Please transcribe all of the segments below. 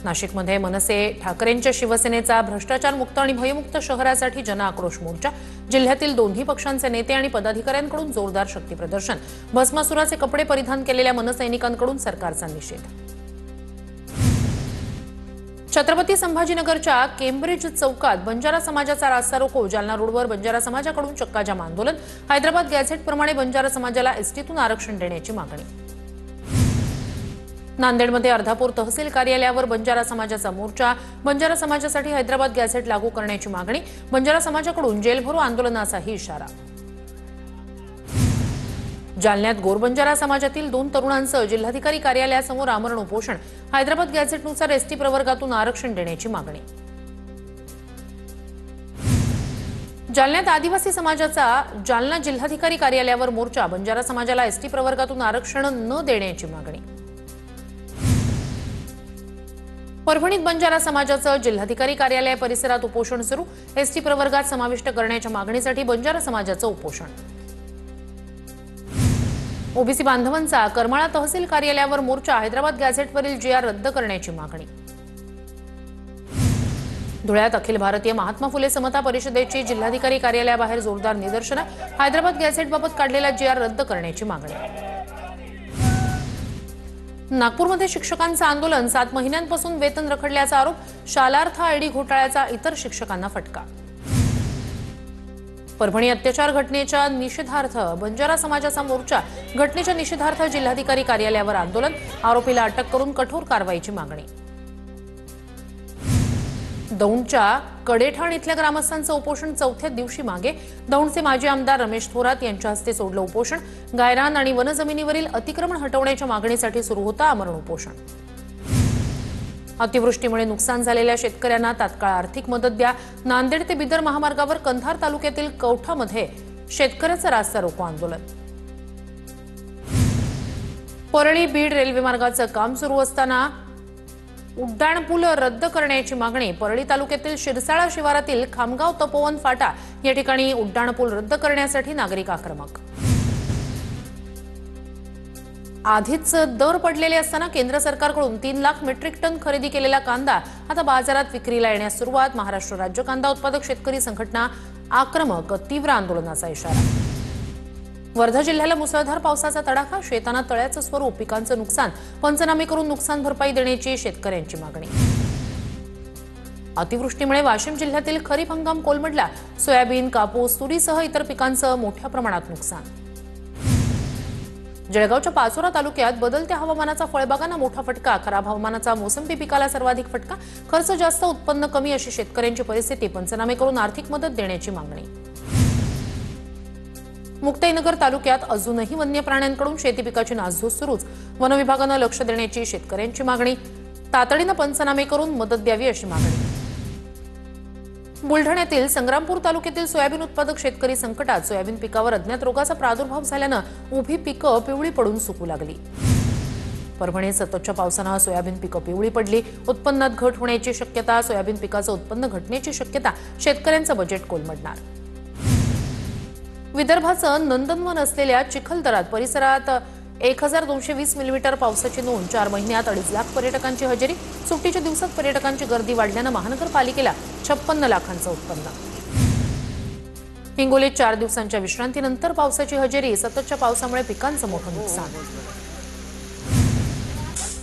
नाशिकमध्ये मनसे ठाकरेंच्या शिवसेनेचा भ्रष्टाचार मुक्त आणि भयमुक्त शहरासाठी जनआक्रोश मोर्चा। जिल्ह्यातील दोन्ही पक्षांचे नेते आणि पदाधिकाऱ्यांकडून जोरदार शक्ती प्रदर्शन। भस्मासुराचे कपडे परिधान केलेल्या मनसैनिकांकडून सरकारचा निषेध। छत्रपती संभाजीनगरच्या केम्ब्रिज चौकात बंजारा समाजाचा रास्ता रोको। जालना रोडवर बंजारा समाजाकडून चक्काजाम आंदोलन। हैदराबाद गॅझेट प्रमाणे बंजारा समाजाला एसटीतून आरक्षण देण्याची मागणी। नांदेडमध्ये अर्धापूर तहसील कार्यालयावर बंजारा समाजाचा मोर्चा। बंजारा समाजासाठी हैदराबाद गॅझेट लागू करण्याची मागणी। बंजारा समाजाकडून जेलभरो आंदोलनाचाही इशारा। जालन्यात गोरबंजारा समाजातील 2 तरुणांसह जिल्हाधिकारी कार्यालयासमोर आमरण उपोषण। हैदराबाद गॅझेटनुसार एसटी प्रवर्गातून आरक्षण देण्याची मागणी। जालन्यात आदिवासी समाजाचा जालना जिल्हाधिकारी कार्यालयावर मोर्चा। बंजारा समाजाला एसटी प्रवर्गातून आरक्षण न देण्याची मागणी। परभणीत बंजारा समाजाचं जिल्हाधिकारी कार्यालय परिसरात उपोषण सुरू। एसटी प्रवर्गात समाविष्ट करण्याच्या मागणीसाठी बंजारा समाजाचं उपोषण। ओबीसी बांधवांचा करमाळा तहसील कार्यालयावर मोर्चा। हैदराबाद गॅझेटवरील जीआर रद्द करण्याची मागणी। धुळ्यात अखिल भारतीय महात्मा फुले समता परिषदेची जिल्हाधिकारी कार्यालयाबाहेर जोरदार निदर्शनं। हैदराबाद गॅझेटबाबत काढलेला जीआर रद्द करण्याची मागणी। नागपूरमध्ये शिक्षकांचं आंदोलन। 7 महिन्यांपासून वेतन रखडल्याचा आरोप। शालार्थ आयडी घोटाळ्याचा इतर शिक्षकांना फटका। परभणी अत्याचार घटनेच्या निषेधार्थ बंजारा समाजाचा मोर्चा। घटनेच्या निषेधार्थ जिल्हाधिकारी कार्यालयावर आंदोलन। आरोपीला अटक करून कठोर कारवाईची मागणी। दौंडच्या कडेठाण इथल्या ग्रामस्थांचं उपोषण 4थ्या दिवशी मागे। दौंडचे माजी आमदार रमेश थोरात यांच्या हस्ते सोडलं उपोषण। गायरान आणि वनजमिनीवरील अतिक्रमण हटवण्याच्या मागणीसाठी सुरू होतं आमरण उपोषण। अतिवृष्टीमुळे नुकसान झालेल्या शेतकऱ्यांना तात्काळ आर्थिक मदत द्या। नांदेड ते बिदर महामार्गावर कंधार तालुक्यातील कवठामध्ये शेतकऱ्याचं रास्ता रोको आंदोलन। परळी बीड रेल्वे मार्गाचं काम सुरू असताना उड्डाणपूल रद्द करण्याची मागणी। परळी तालुक्यातील शिरसाळा शिवारातील खामगाव तपोवन फाटा या ठिकाणी उड्डाणपूल रद्द करण्यासाठी नागरिक आक्रमक। आधीच दर पडलेले असताना केंद्र सरकारकडून 3 लाख मेट्रिक टन खरेदी केलेला कांदा आता बाजारात विक्रीला येण्यास सुरुवात। महाराष्ट्र राज्य कांदा उत्पादक शेतकरी संघटना आक्रमक। तीव्र आंदोलनाचा इशारा। वर्धा जिल्ह्याला मुसळधार पावसाचा तडाखा। शेतांना तळ्याचं स्वरूप। पिकांचं नुकसान। पंचनामे करून नुकसान भरपाई देण्याची शेतकऱ्यांची मागणी। अतिवृष्टीमुळे वाशिम जिल्ह्यातील खरीप हंगाम कोलमडला। सोयाबीन, कापूस, तुरीसह इतर पिकांचं मोठ्या प्रमाणात नुकसान। जळगावच्या पाचोरा तालुक्यात बदलत्या हवामानाचा फळबागांना मोठा फटका। खराब हवामानाचा मोसंबी पिकाला सर्वाधिक फटका। खर्च जास्त उत्पन्न कमी अशी शेतकऱ्यांची परिस्थिती। पंचनामे करून आर्थिक मदत देण्याची मागणी। मुक्ताईनगर तालुक्यात अजूनही वन्य प्राण्यांकडून शेती पिकाची नासधूस सुरूच। वन विभागानं लक्ष देण्याची शेतकऱ्यांची मागणी। तातडीनं पंचनामे करून मदत द्यावी अशी मागणी। बुलढाण्यातील संग्रामपूर तालुक्यातील सोयाबीन उत्पादक शेतकरी संकटात। सोयाबीन पिकावर अज्ञात रोगाचा प्रादुर्भाव झाल्यानं उभी पिकं पिवळी पडून सुकू लागली। परभणीत सततच्या पावसानं सोयाबीन पिकं पिवळी पडली। उत्पन्नात घट होण्याची शक्यता। सोयाबीन पिकाचं उत्पन्न घटण्याची शक्यता। शेतकऱ्यांचं बजेट कोलमडणार। विदर्भाचं नंदनवन असलेल्या चिखलदरा परिसरात 1220 मिलीमीटर पावसाची नोंद। 4 महिन्यात 2.5 लाख पर्यटकांची हजेरी। सुट्टीच्या दिवसात पर्यटकांची गर्दी वाढल्यानं महानगरपालिकेला 56 लाखांचं उत्पन्न। हिंगोलीत 4 दिवसांच्या विश्रांतीनंतर पावसाची हजेरी। सततच्या पावसामुळे पिकांचं मोठं नुकसान।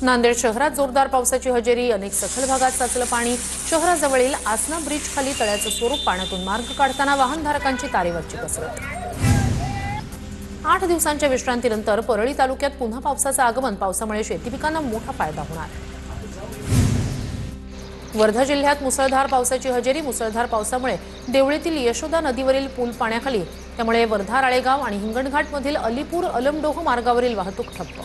नांदेड शहरात जोरदार पावसाची हजेरी। अनेक सखल भागात साचलं पाणी। शहराजवळील आसना ब्रिज खाली तळ्याचं स्वरूप। पाण्यातून मार्ग काढताना वाहनधारकांची तारेवरची कसरत। 8 दिवसांच्या विश्रांतीनंतर परळी तालुक्यात पुन्हा पावसाचं आगमन। पावसामुळे शेती पिकांना मोठा फायदा होणार। वर्धा जिल्ह्यात मुसळधार पावसाची हजेरी। मुसळधार पावसामुळे देवळीतील यशोदा नदीवरील पूल पाण्याखाली। त्यामुळे वर्धा राळेगाव आणि हिंगणघाटमधील अलीपूर अलमडोह मार्गावरील वाहतूक ठप्प।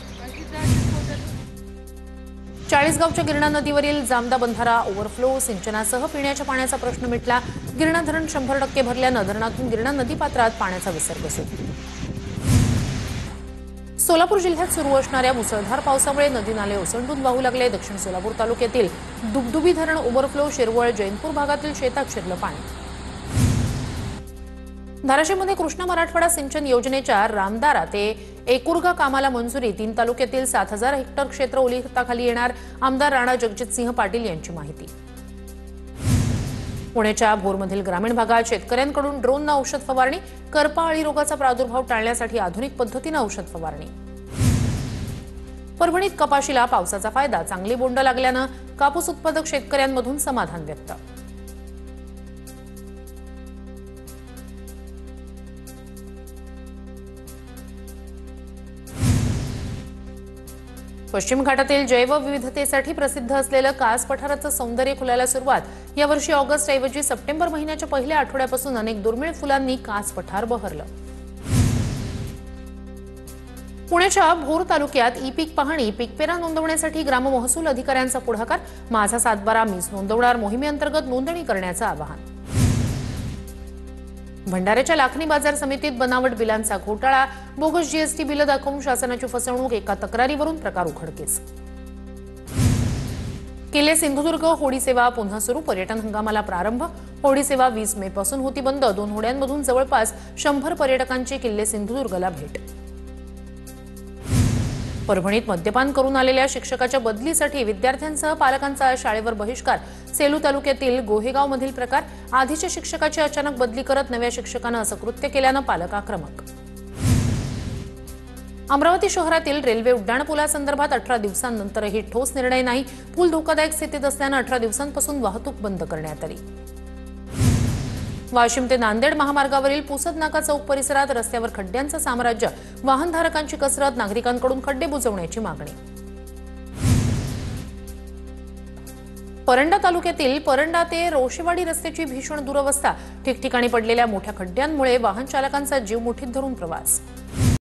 चाळीसगावच्या गिरणा नदीवरील जामदा बंधारा ओव्हरफ्लो। सिंचनासह पिण्याच्या पाण्याचा प्रश्न मिटला। गिरणा धरण 100% भरल्यानं धरणातून गिरणा नदीपात्रात पाण्याचा विसर्ग सुरू। सोलापूर जिल्ह्यात सुरू असणाऱ्या मुसळधार पावसामुळे नदी नाले ओसंडून वाहू लागले। दक्षिण सोलापूर तालुक्यातील दुबदुबी धरण ओव्हरफ्लो। शिरवळ जैनपूर भागातील शेतात शिरलं पाणी। धाराशिवमध्ये कृष्णा मराठवाडा सिंचन योजनेच्या रामदारा ते एकुरगा कामाला मंजुरी, 3 तालुक्यातील 7,000 हेक्टर क्षेत्र ओलिताखाली येणार, आमदार राणा जगजितसिंह पाटील यांची माहिती. पुण्याच्या भोरमधील ग्रामीण भागात शेतकऱ्यांकडून ड्रोननं औषध फवारणी, करपा अळी रोगाचा प्रादुर्भाव टाळण्यासाठी आधुनिक पद्धतीनं औषध फवारणी. परभणीत कपाशीला पावसाचा फायदा, चांगली बोंड लागल्यानं कापूस उत्पादक शेतकऱ्यांमधून समाधान व्यक्त. पश्चिम घाटातील जैवविविधतेसाठी प्रसिद्ध असलेलं कास पठाराचं सौंदर्य खुलायला सुरुवात. यावर्षी ऑगस्ट ऐवजी सप्टेंबर महिन्याच्या पहिल्या आठवड्यापासून अनेक दुर्मिळ फुलांनी कास पठार बहरलं. पुण्याच्या भोर तालुक्यात ई पीक पाहणी, पीकपेरा नोंदवण्यासाठी ग्राममहसूल अधिकाऱ्यांचा पुढाकार. माझा 7/12 मीच नोंदवणार मोहिमेअंतर्गत नोंदणी करण्याचं आवाहन. भंडाऱ्याच्या लाखनी बाजार समितीत बनावट बिलांचा घोटाळा, बोगस जीएसटी बिलं दाखवून शासनाची फसवणूक, एका तक्रारीवरून प्रकार उघडकीस. किल्ले सिंधुदुर्ग होडी सेवा पुन्हा सुरू, पर्यटन हंगामाला प्रारंभ. होडी सेवा 20 मे पासून होती बंद. 2 होड्यांमधून जवळपास 100 पर्यटकांची किल्ले सिंधुदुर्गला भेट. परभणीत मद्यपान करून आलेल्या शिक्षकाच्या बदलीसाठी विद्यार्थ्यांसह पालकांचा शाळेवर बहिष्कार. सेलू तालुक्यातील गोहेगावमधील प्रकार, आधीच्या शिक्षकाची अचानक बदली करत नव्या शिक्षकानं असं कृत्य केल्यानं पालक आक्रमक. अमरावती शहरातील रेल्वे उड्डाणपुलासंदर्भात 18 दिवसांनंतरही ठोस निर्णय नाही. पूल धोकादायक स्थितीत असल्यानं 18 दिवसांपासून वाहतूक बंद करण्यात आली. वाशिम ते नांदेड महामार्गावरील पुसद नाका चौक परिसरात रस्त्यावर खड्ड्यांचं साम्राज्य, वाहनधारकांची कसरत, नागरिकांकडून खड्डे बुजवण्याची मागणी. परंडा तालुक्यातील परंडा ते रोशेवाडी रस्त्याची भीषण दुरवस्था, ठिकठिकाणी पडलेल्या मोठ्या खड्ड्यांमुळे वाहन चालकांचा जीव मुठीत धरून प्रवास.